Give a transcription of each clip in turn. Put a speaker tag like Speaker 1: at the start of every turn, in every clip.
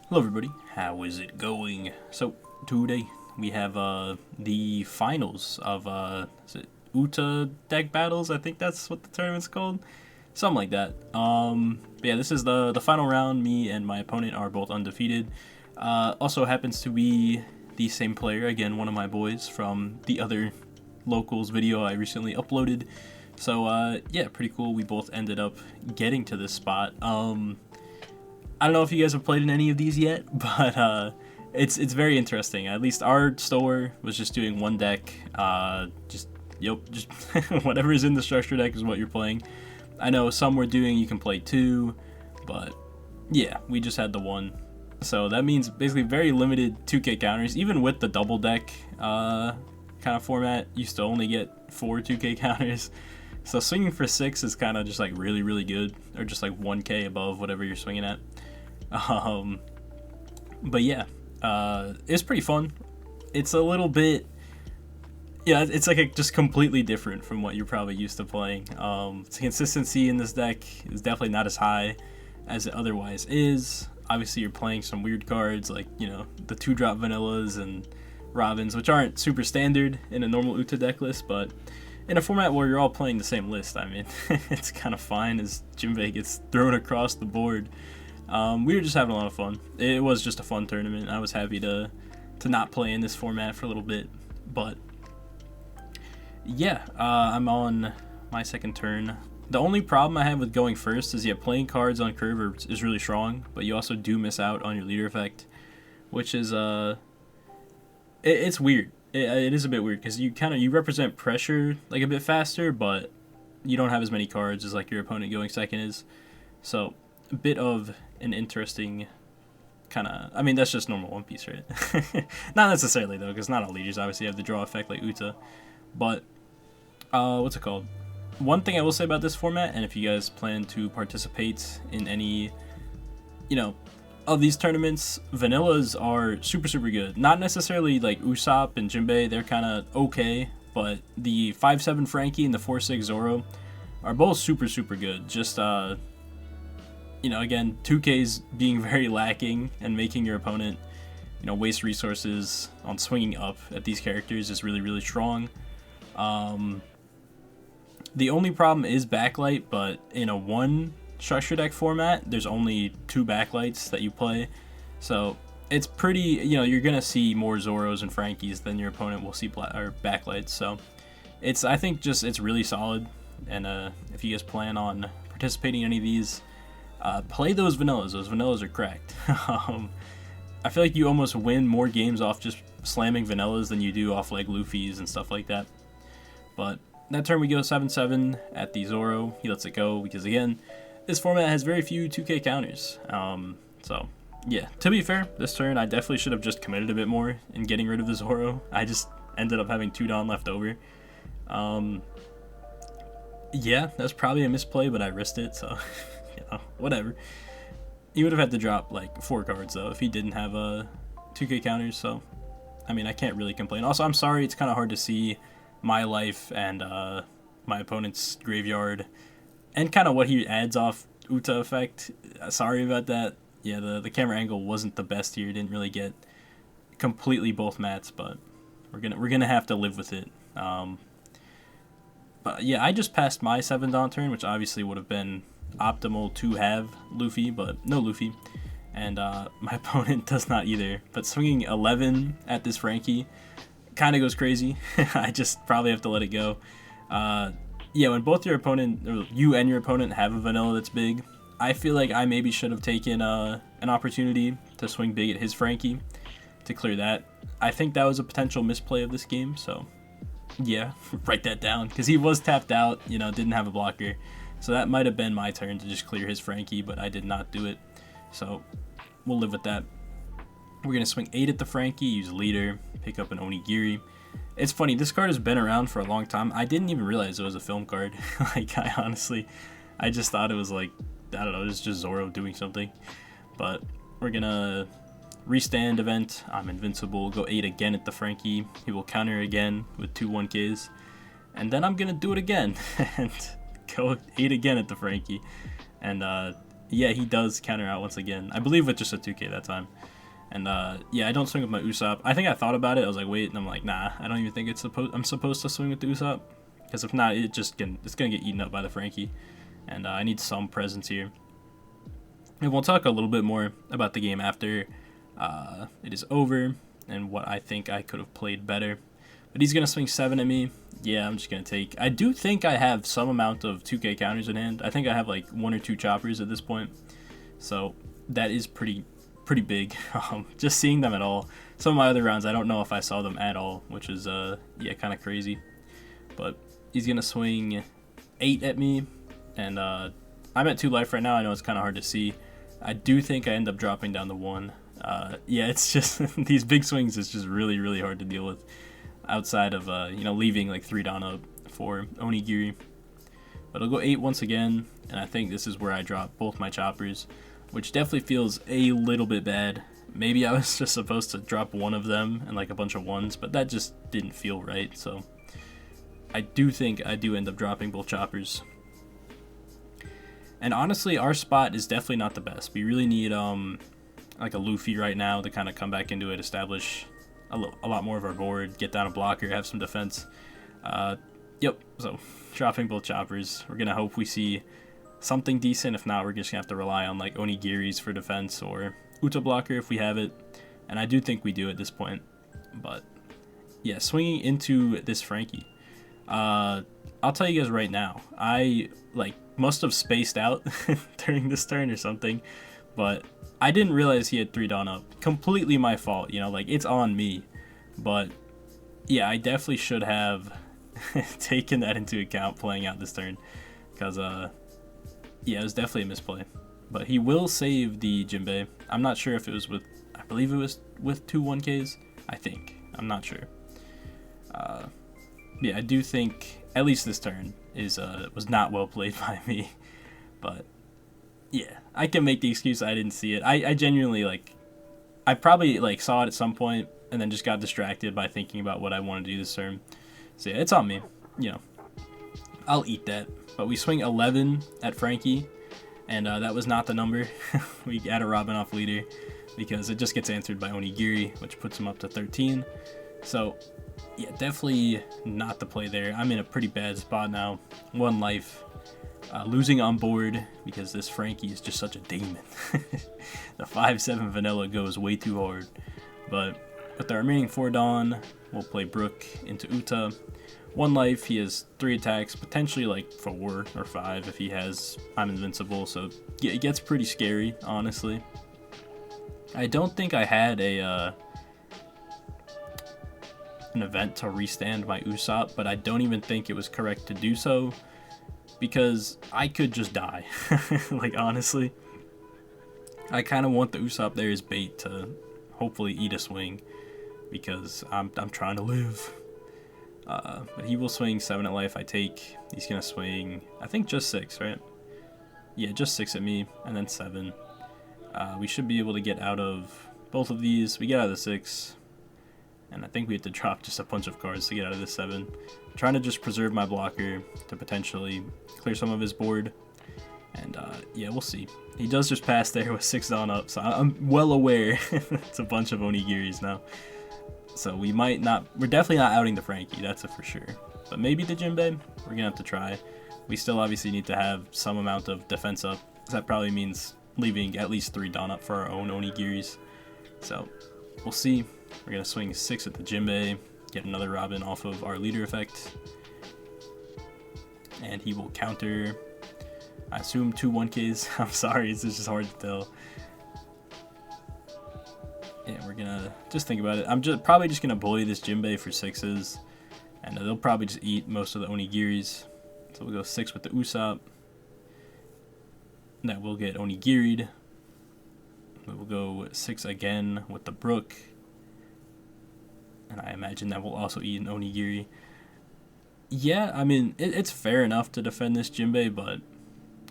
Speaker 1: Hello everybody, how is it going? So today we have the finals of is it Uta Deck Battles? I think that's what the tournament's called. Something like that. But yeah, this is the final round. Me and my opponent are both undefeated. Also happens to be the same player, again, one of my boys from the other locals video I recently uploaded. So yeah, pretty cool. We both ended up getting to this spot. I don't know if you guys have played in any of these yet, but it's very interesting. At least our store was just doing one deck. Just whatever is in the structure deck is what you're playing. I know some were doing you can play two, but yeah, we just had the one. So that means basically very limited 2K counters. Even with the double deck kind of format, you still only get 4 2K counters. So swinging for 6 is kind of just like really good, or just like 1K above whatever you're swinging at. But yeah, it's pretty fun. It's a little bit, yeah, it's like just completely different from what you're probably used to playing. The consistency in this deck is definitely not as high as it otherwise is. Obviously, you're playing some weird cards like, you know, the 2-drop vanillas and Robins, which aren't super standard in a normal Uta deck list, but in a format where you're all playing the same list, I mean, it's kind of fine as Jinbei gets thrown across the board. We were just having a lot of fun. It was just a fun tournament. I was happy to not play in this format for a little bit, but yeah, I'm on my second turn. The only problem I have with going first is, yeah, playing cards on curve is really strong, but you also do miss out on your leader effect, which is it's weird. It is a bit weird because you represent pressure like a bit faster, but you don't have as many cards as like your opponent going second is. So a bit of an interesting kind of, I mean, that's just normal One Piece, right? Not necessarily though, because not all leaders obviously have the draw effect like Uta. But what's it called? One thing I will say about this format, and if you guys plan to participate in any, you know, of these tournaments, vanillas are super good. Not necessarily like Usopp and Jinbei, they're kind of okay, but the 5-7 Frankie and the 4-6 Zoro are both super good. Just you know, again, 2K's being very lacking and making your opponent, you know, waste resources on swinging up at these characters is really strong. The only problem is backlight, but in a one structure deck format, there's only 2 backlights that you play, so it's pretty, you know, you're gonna see more Zoros and Frankies than your opponent will see backlights. So it's, I think, just it's really solid. And if you guys plan on participating in any of these, play those vanillas. Those vanillas are cracked. I feel like you almost win more games off just slamming vanillas than you do off like Luffy's and stuff like that. But that turn we go 7-7 at the Zoro. He lets it go because, again, this format has very few 2K counters. So yeah, to be fair, this turn I definitely should have just committed a bit more in getting rid of the Zoro. I just ended up having 2 Dawn left over. Yeah, that's probably a misplay, but I risked it, so you know, whatever. He would have had to drop like 4 cards though if he didn't have 2K counters, so I mean, I can't really complain. Also, I'm sorry, it's kind of hard to see my life and my opponent's graveyard and kind of what he adds off Uta effect. Sorry about that. Yeah, the camera angle wasn't the best here. Didn't really get completely both mats, but we're gonna have to live with it. But yeah, I just passed my 7 Dawn turn, which obviously would have been optimal to have Luffy, but no Luffy, and my opponent does not either. But swinging 11 at this Frankie kind of goes crazy. I just probably have to let it go. Yeah, when both your opponent, or you and your opponent, have a vanilla that's big, I feel like I maybe should have taken an opportunity to swing big at his Frankie to clear that. I think that was a potential misplay of this game, so yeah, write that down, because he was tapped out, you know, didn't have a blocker, so that might have been my turn to just clear his Frankie, but I did not do it, so we'll live with that. We're going to swing 8 at the Frankie, use leader, pick up an Onigiri. It's funny, this card has been around for a long time. I didn't even realize it was a film card. Like, I just thought it was like, I don't know, it's just Zoro doing something. But we're going to restand event. I'm invincible. Go 8 again at the Frankie. He will counter again with 2 1Ks. And then I'm going to do it again and go 8 again at the Frankie. And Yeah, he does counter out once again. I believe with just a 2K that time. And yeah, I don't swing with my Usopp. I think I thought about it. I was like, wait, and I'm like, nah, I don't even think I'm supposed to swing with the Usopp, because if not, it's gonna get eaten up by the Frankie. And I need some presence here. And we'll talk a little bit more about the game after it is over and what I think I could have played better. But he's going to swing 7 at me. Yeah, I'm just going to take... I do think I have some amount of 2K counters in hand. I think I have like 1 or 2 choppers at this point. So that is pretty big. Just seeing them at all. Some of my other rounds, I don't know if I saw them at all, which is, yeah, kind of crazy. But he's going to swing 8 at me. And I'm at 2 life right now. I know it's kind of hard to see. I do think I end up dropping down to 1. Yeah, it's just... these big swings is just really, really hard to deal with. Outside of, you know, leaving like 3 down up for Onigiri. But I'll go 8 once again, and I think this is where I drop both my choppers, which definitely feels a little bit bad. Maybe I was just supposed to drop one of them and like a bunch of ones, but that just didn't feel right, so I do think I do end up dropping both choppers. And honestly, our spot is definitely not the best. We really need like a Luffy right now to kind of come back into it, establish a lot more of our board, get down a blocker, have some defense. Yep, so dropping both choppers. We're going to hope we see something decent. If not, we're just going to have to rely on like Onigiris for defense or Uta blocker if we have it. And I do think we do at this point. But yeah, swinging into this Frankie. I'll tell you guys right now, I like must have spaced out during this turn or something. But I didn't realize he had 3 down up. Completely my fault, you know, like it's on me. But yeah, I definitely should have taken that into account playing out this turn. Because, yeah, it was definitely a misplay. But he will save the Jinbei. I'm not sure if it was with, I believe it was with 2 1Ks. I think. I'm not sure. Yeah, I do think at least this turn was not well played by me. But yeah, I can make the excuse I didn't see it. I genuinely, like, I probably, like, saw it at some point and then just got distracted by thinking about what I want to do this turn. So, yeah, it's on me. You know, I'll eat that. But we swing 11 at Frankie, and that was not the number. We add a Robin off leader because it just gets answered by Onigiri, which puts him up to 13. So, yeah, definitely not the play there. I'm in a pretty bad spot now. 1 life. Losing on board because this Frankie is just such a demon. The 5-7 vanilla goes way too hard. But with the remaining 4 Dawn, we'll play Brook into Uta. 1 life, he has 3 attacks, potentially like 4 or 5 if he has I'm invincible. So yeah, it gets pretty scary, honestly. I don't think I had an event to restand my Usopp, but I don't even think it was correct to do so. Because I could just die. Like, honestly. I kind of want the Usopp there as bait to hopefully eat a swing. Because I'm trying to live. But he will swing 7 at life, I take. He's going to swing, I think just 6, right? Yeah, just 6 at me, and then 7. We should be able to get out of both of these. We get out of the 6. And I think we have to drop just a bunch of cards to get out of this 7. I'm trying to just preserve my blocker to potentially clear some of his board. And yeah, we'll see. He does just pass there with 6 on up, so I'm well aware it's a bunch of Onigiris now. So we might not, we're definitely not outing the Frankie, that's for sure. But maybe the Jinbei, we're gonna have to try. We still obviously need to have some amount of defense up. That probably means leaving at least 3 Dawn up for our own Onigiris. So we'll see. We're going to swing 6 at the Jinbei, get another Robin off of our leader effect. And he will counter, I assume, 2 1Ks. I'm sorry, it's just hard to tell. Yeah, we're going to just think about it. I'm probably just going to bully this Jinbei for 6s. And they'll probably just eat most of the Onigiris. So we'll go 6 with the Usopp. That will get Onigiri'd. We will go 6 again with the Brook. And I imagine that will also eat an Onigiri. Yeah, I mean, it's fair enough to defend this Jinbei, but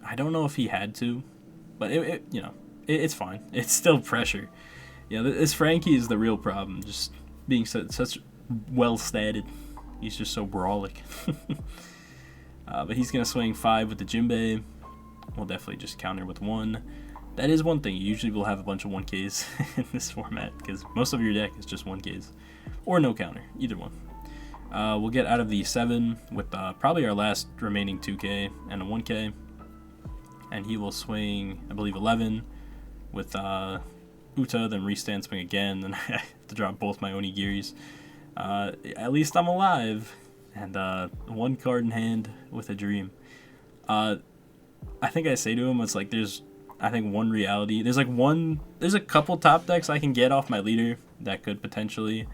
Speaker 1: I don't know if he had to. But, you know, it's fine. It's still pressure. Yeah, this Frankie is the real problem. Just being such well-statted. He's just so brawlic. But he's going to swing 5 with the Jinbei. we'll definitely just counter with 1. That is one thing. You usually will have a bunch of 1Ks in this format because most of your deck is just 1Ks. Or no counter, either one. We'll get out of the 7 with probably our last remaining 2K and a 1K. And he will swing, I believe, 11 with Uta, then restand swing again. Then I have to drop both my Onigiris. At least I'm alive. And 1 card in hand with a dream. I think I say to him, it's like there's, I think, one reality. There's a couple top decks I can get off my leader that could potentially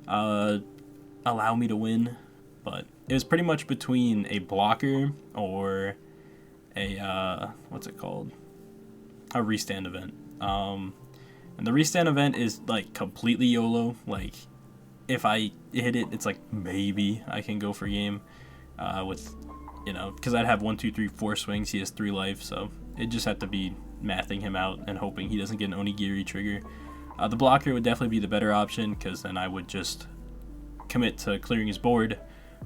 Speaker 1: allow me to win. But it was pretty much between a blocker or a, what's it called? A restand event. And the restand event is like completely YOLO. Like, if I hit it, it's like maybe I can go for game with, you know, because I'd have 1, 2, 3, 4 swings. He has 3 life, so it just had to be mathing him out and hoping he doesn't get an Onigiri trigger. The blocker would definitely be the better option because then I would just commit to clearing his board,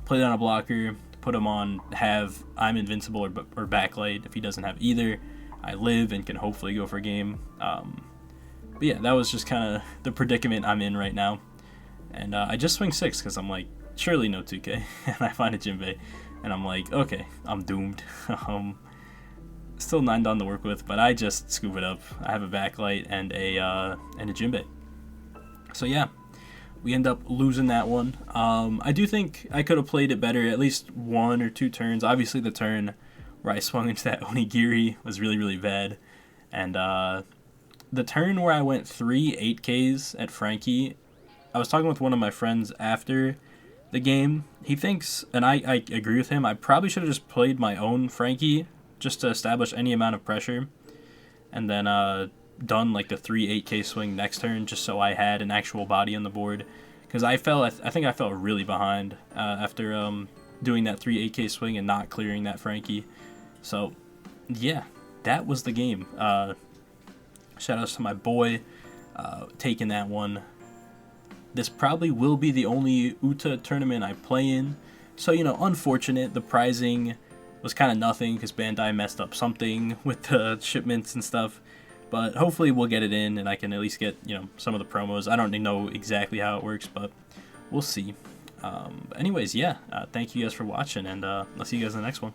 Speaker 1: play down a blocker, put him on have I'm invincible or backlight. If he doesn't have either, I live and can hopefully go for game. But yeah, that was just kind of the predicament I'm in right now. And I just swing 6 because I'm like, surely no 2K. And I find a Jinbei. And I'm like, okay, I'm doomed. Still 9 Don to work with, but I just scoop it up. I have a backlight and a Jinbei. So yeah, we end up losing that one. I do think I could have played it better, at least 1 or 2 turns. Obviously the turn where I swung into that Onigiri was really, really bad. And the turn where I went 3 8Ks at Frankie, I was talking with one of my friends after the game. He thinks, and I agree with him, I probably should have just played my own Frankie just to establish any amount of pressure, and then done like the 3 8K swing next turn just so I had an actual body on the board. Because I think I fell really behind after doing that 3 8K swing and not clearing that Frankie. So yeah, that was the game. Shout outs to my boy taking that one. This probably will be the only Uta tournament I play in. So, you know, unfortunate. The prizing was kind of nothing because Bandai messed up something with the shipments and stuff. But hopefully we'll get it in and I can at least get, you know, some of the promos. I don't know exactly how it works, but we'll see. Anyways, yeah, thank you guys for watching, and I'll see you guys in the next one.